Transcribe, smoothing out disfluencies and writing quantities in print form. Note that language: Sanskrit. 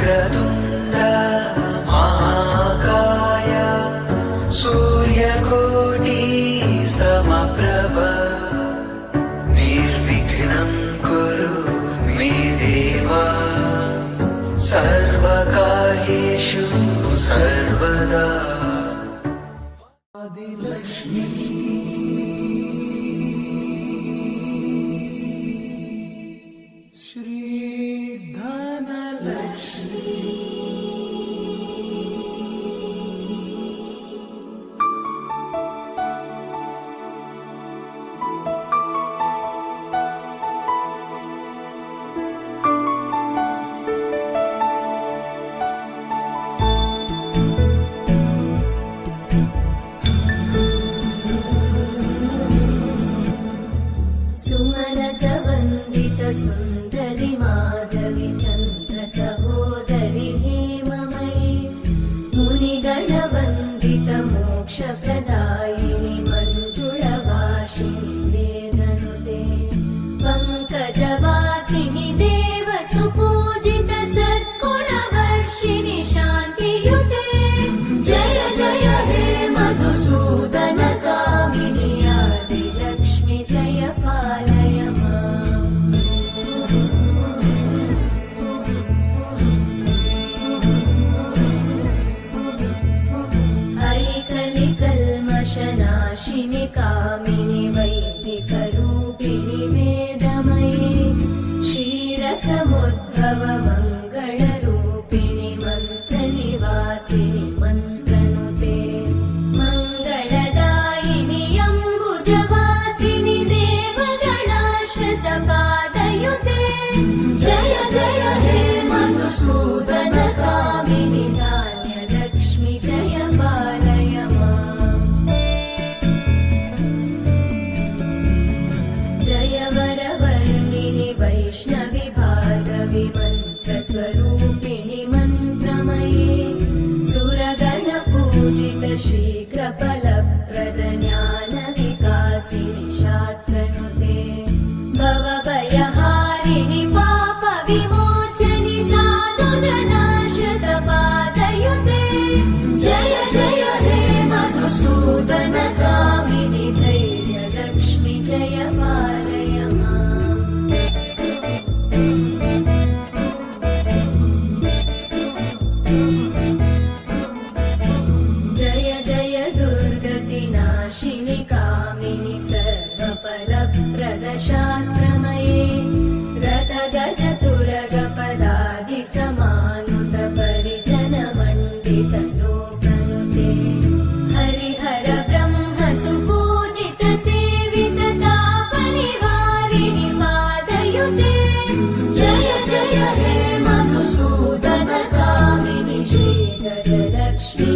वक्रतुण्ड महाकाय सूर्यकोटि समप्रभ निर्विघ्नं कुरु मे देव सर्वकार्येषु सर्वदा। आदिलक्ष्मी सुन्दरि माधवी चन्द्र सहोदरि हेममयी मुनिगणवन्दित मोक्षप्रदायिनि मञ्जुळवासिनि वेदनुते पङ्कजवासिनि देवसुपूजित सद्गुणवर्षिणि शान्तियुते जय जय हे मधुसूदन कामिनि आदिलक्ष्मि जय पालय नाशिनि कामिनि वैदिकरूपिणि वेदमये क्षीरसमुद्भव मङ्गलरूपिणि मन्त्रनिवासिनि मन्त्रनुते मङ्गलदायिनि अम्बुजवासिनि देवगणाश्रितपादयुते जय जय हे मधुसूदन कामिनि धान्यलक्ष्मि जय पालय वैष्णवि भार्गवि मन्त्रस्वरूपिणि मन्त्रमये सुरगणपूजित शीघ्रफलप्रद ज्ञानविकासिनि शास्त्रनुते भवभयहारिणि पापविमोचनि साधुजनाश्रितपादयुते जय जय हे मधुसूदन कामिनि धैर्यलक्ष्मि जय पालय जय जय दुर्गतिनाशिनि कामिनि सर्वफलप्रद शास्त्रमये रथगजतुरगपदादि समानुत परिजनमण्डित लोकनुते हरिहर ब्रह्म सुपूजित सेवित तापनिवारिणि पादयुते जय जय हे मधुसूदन कामिनि श्रीगजलक्ष्मि